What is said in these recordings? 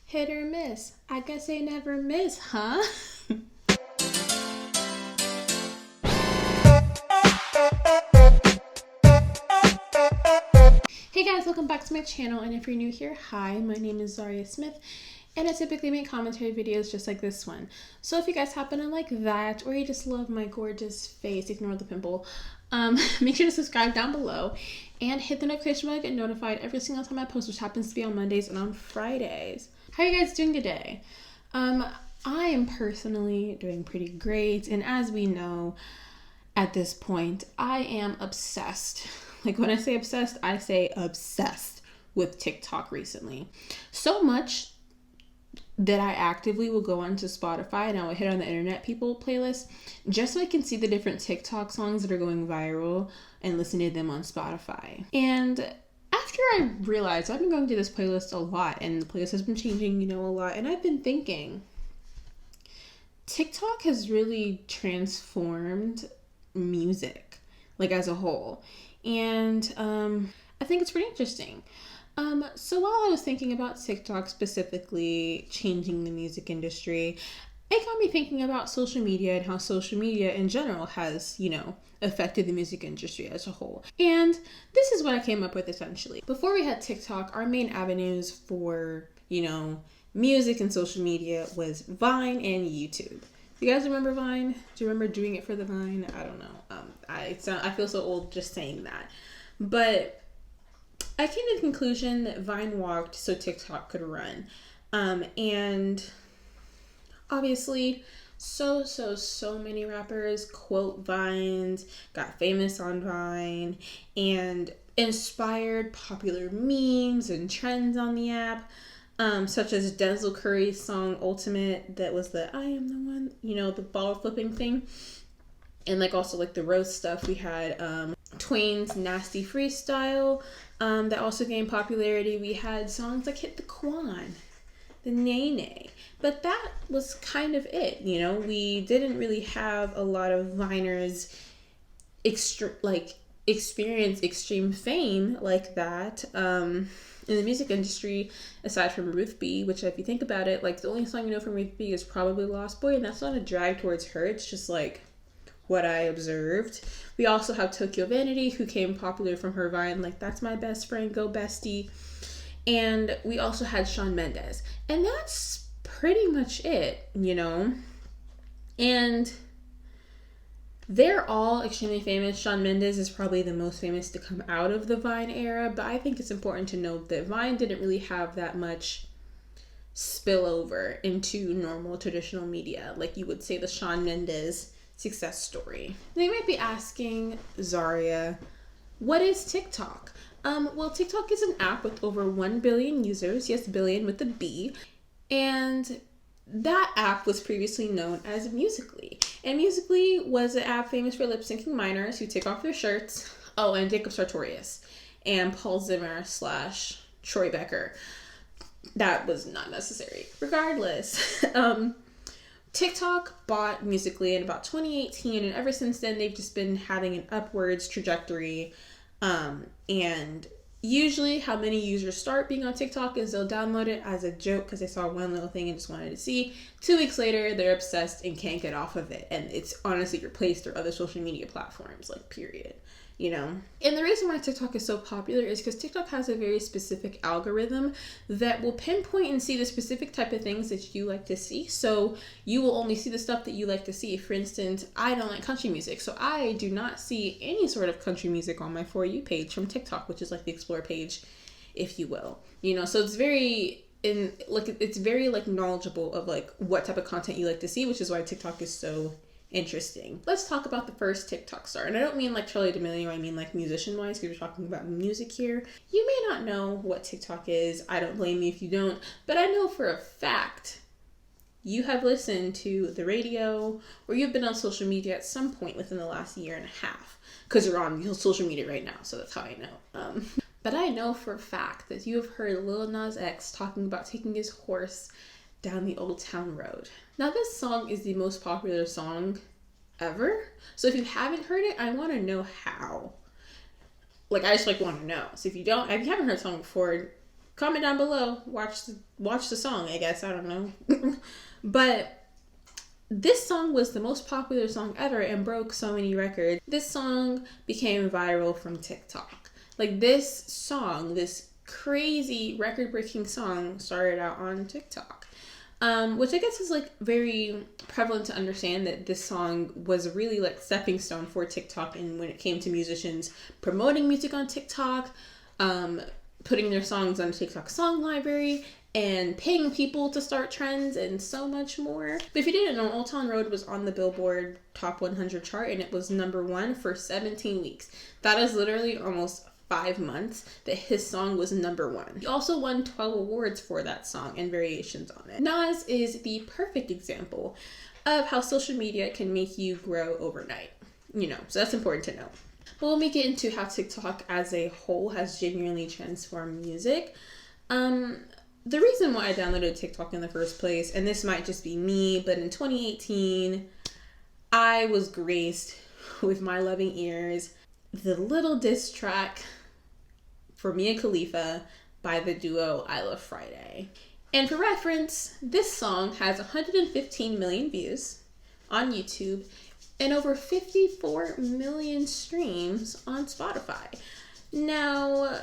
Hit or miss. I guess they never miss, huh? Hey guys, welcome back to my channel, and if you're new here, hi, my name is Zhariya Smith, and I typically make commentary videos just like this one. So if you guys happen to like that, or you just love my gorgeous face, ignore the pimple, make sure to subscribe down below, and hit the notification bell to get notified every single time I post, which happens to be on Mondays and on Fridays. How are you guys doing today? I am personally doing pretty great, and as we know, at this point, I am obsessed. Like when I say obsessed with TikTok recently. So much that I actively will go onto Spotify and I will hit on the Internet People playlist just so I can see the different TikTok songs that are going viral and listen to them on Spotify. And after I realized I've been going to this playlist a lot and the playlist has been changing, a lot, and I've been thinking TikTok has really transformed music, like as a whole. And I think it's pretty interesting. So while I was thinking about TikTok specifically changing the music industry, it got me thinking about social media and how social media in general has, affected the music industry as a whole. And this is what I came up with essentially. Before we had TikTok, our main avenues for, music and social media was Vine and YouTube. Do you guys remember Vine? Do you remember doing it for the Vine? I don't know. I feel so old just saying that. But I came to the conclusion that Vine walked so TikTok could run. And obviously, so many rappers quote Vines, got famous on Vine, and inspired popular memes and trends on the app. Such as Denzel Curry's song Ultimate, that was the I am the one, the ball flipping thing. And also the roast stuff. We had Twain's Nasty Freestyle that also gained popularity. We had songs like Hit the Quan, the Nay Nay. But that was kind of it, We didn't really have a lot of Viners experience extreme fame like that. In the music industry, aside from Ruth B, which if you think about it, the only song you know from Ruth B is probably Lost Boy, and that's not a drag towards her, it's just what I observed. We also have Tokyo Vanity, who came popular from her Vine, that's my best friend, go bestie. And we also had Shawn Mendes. And that's pretty much it, And they're all extremely famous. Shawn Mendes is probably the most famous to come out of the Vine era, but I think it's important to note that Vine didn't really have that much spillover into normal traditional media, like you would say the Shawn Mendes success story. They might be asking, Zhariya, what is TikTok? Well, TikTok is an app with over 1 billion users, yes, billion with a B, and that app was previously known as Musical.ly. And Musical.ly was an app famous for lip-syncing minors who take off their shirts. Oh, and Jacob Sartorius and Paul Zimmer / Troy Becker. That was not necessary. Regardless, TikTok bought Musical.ly in about 2018, and ever since then they've just been having an upwards trajectory. And usually how many users start being on TikTok is they'll download it as a joke because they saw one little thing and just wanted to see. 2 weeks later, they're obsessed and can't get off of it. And it's honestly replaced their other social media platforms, period. And the reason why TikTok is so popular is because TikTok has a very specific algorithm that will pinpoint and see the specific type of things that you like to see. So you will only see the stuff that you like to see. For instance, I don't like country music, so I do not see any sort of country music on my For You page from TikTok, which is the explore page, if you will. So it's very knowledgeable of what type of content you like to see, which is why TikTok is so interesting. Let's talk about the first TikTok star. And I don't mean Charli D'Amelio, I mean musician-wise, because we're talking about music here. You may not know what TikTok is. I don't blame you if you don't. But I know for a fact you have listened to the radio or you've been on social media at some point within the last year and a half. Because you're on social media right now, so that's how I know. But I know for a fact that you have heard Lil Nas X talking about taking his horse down the Old Town Road. Now, this song is the most popular song ever. So if you haven't heard it, I want to know how. I just want to know. So if you haven't heard the song before, comment down below. Watch the song, I guess. I don't know. But this song was the most popular song ever and broke so many records. This song became viral from TikTok. Like, this song, this crazy record-breaking song, started out on TikTok. Which I guess is like very prevalent to understand that this song was really like stepping stone for TikTok, and when it came to musicians promoting music on TikTok, putting their songs on TikTok song library, and paying people to start trends, and so much more. But if you didn't know, Old Town Road was on the Billboard Top 100 chart, and it was #1 for 17 weeks. That is literally almost 5 months that his song was #1. He also won 12 awards for that song and variations on it. Nas is the perfect example of how social media can make you grow overnight. So that's important to know. But when we get into how TikTok as a whole has genuinely transformed music, the reason why I downloaded TikTok in the first place, and this might just be me, but in 2018, I was graced with my loving ears the little diss track for Mia Khalifa by the duo I Love Friday. And for reference, this song has 115 million views on YouTube and over 54 million streams on Spotify. Now,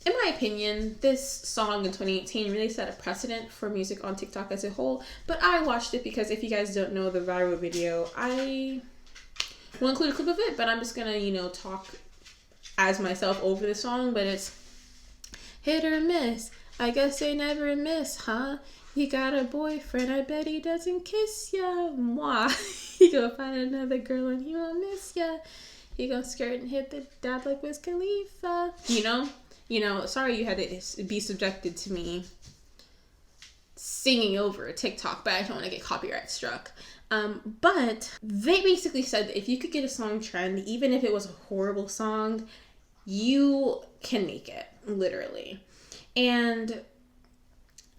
in my opinion, this song in 2018 really set a precedent for music on TikTok as a whole, but I watched it because if you guys don't know the viral video, I will include a clip of it, but I'm just gonna, talk as myself over the song. But it's hit or miss, I guess they never miss, huh? You got a boyfriend, I bet he doesn't kiss ya. Mwah. He gonna find another girl and he won't miss ya. He gonna skirt and hit the dad like Wiz Khalifa. Sorry you had to be subjected to me singing over a TikTok, but I don't want to get copyright struck. But they basically said that if you could get a song trend, even if it was a horrible song, you can make it, literally. And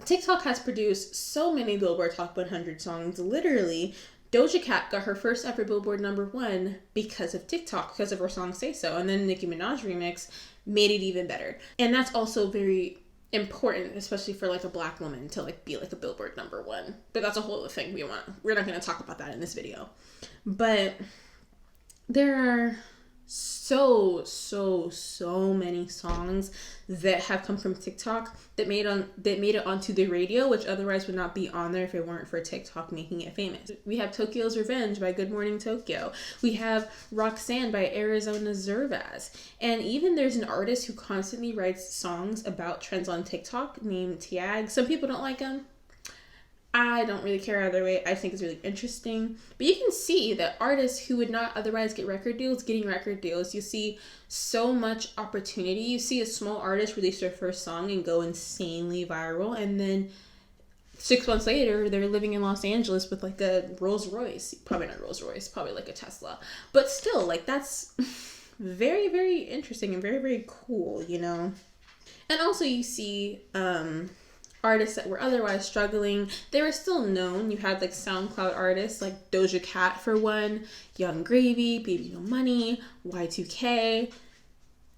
TikTok has produced so many Billboard Top 100 songs. Literally, Doja Cat got her first ever Billboard #1 because of TikTok, because of her song Say So. And then Nicki Minaj remix made it even better. And that's also very important, especially for like a Black woman to like be like a Billboard #1. But that's a whole other thing we're not going to talk about that in this video. But there are so many songs that have come from TikTok that made it onto the radio, which otherwise would not be on there if it weren't for TikTok making it famous. We have Tokyo's Revenge by Good Morning Tokyo. We have Roxanne by Arizona Zervaz. And even there's an artist who constantly writes songs about trends on TikTok named Tiag. Some people don't like him. I don't really care either way. I think it's really interesting. But you can see that artists who would not otherwise get record deals, getting record deals. You see so much opportunity. You see a small artist release their first song and go insanely viral. And then 6 months later, they're living in Los Angeles with like a Rolls Royce. Probably not Rolls Royce, probably like a Tesla. But still, like, that's very, very interesting and very, very cool, And also you see artists that were otherwise struggling, they were still known. You had like SoundCloud artists like Doja Cat for one, Young Gravy, Baby No Money, Y2K.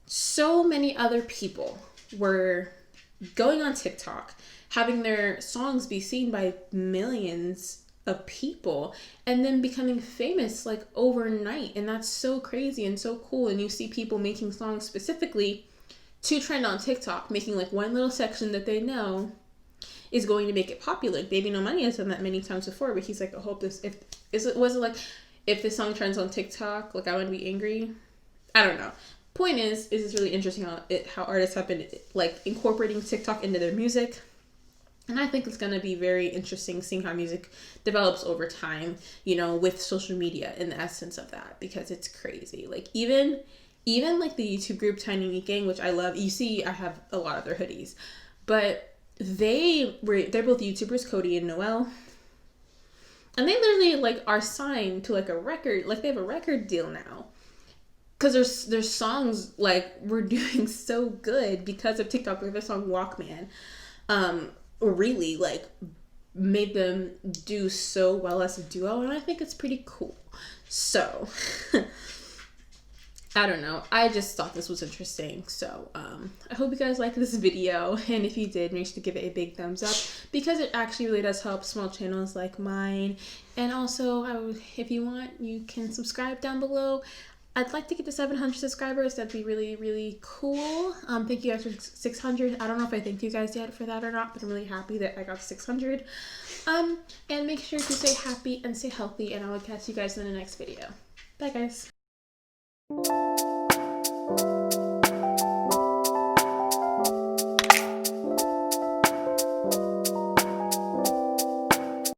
So many other people were going on TikTok, having their songs be seen by millions of people, and then becoming famous like overnight. And that's so crazy and so cool. And you see people making songs specifically to trend on TikTok, making like one little section that they know is going to make it popular. Baby No Money has done that many times before, but he's like, I hope this, if this song trends on TikTok, like, I would be angry. I don't know. Point is it's really interesting how artists have been like incorporating TikTok into their music. And I think it's going to be very interesting seeing how music develops over time, with social media in the essence of that, because it's crazy. Like, even like the YouTube group Tiny Meat Gang, which I love. You see, I have a lot of their hoodies, but they're both YouTubers, Cody and Noel, and they literally like are signed to like a record, like they have a record deal now, because their songs like were doing so good because of TikTok. Like their song Walkman, really like made them do so well as a duo, and I think it's pretty cool. So I don't know. I just thought this was interesting. So I hope you guys liked this video. And if you did, make sure to give it a big thumbs up because it actually really does help small channels like mine. And also, if you want, you can subscribe down below. I'd like to get to 700 subscribers. That'd be really, really cool. Thank you guys for 600. I don't know if I thanked you guys yet for that or not, but I'm really happy that I got 600. And make sure to stay happy and stay healthy, and I will catch you guys in the next video. Bye, guys.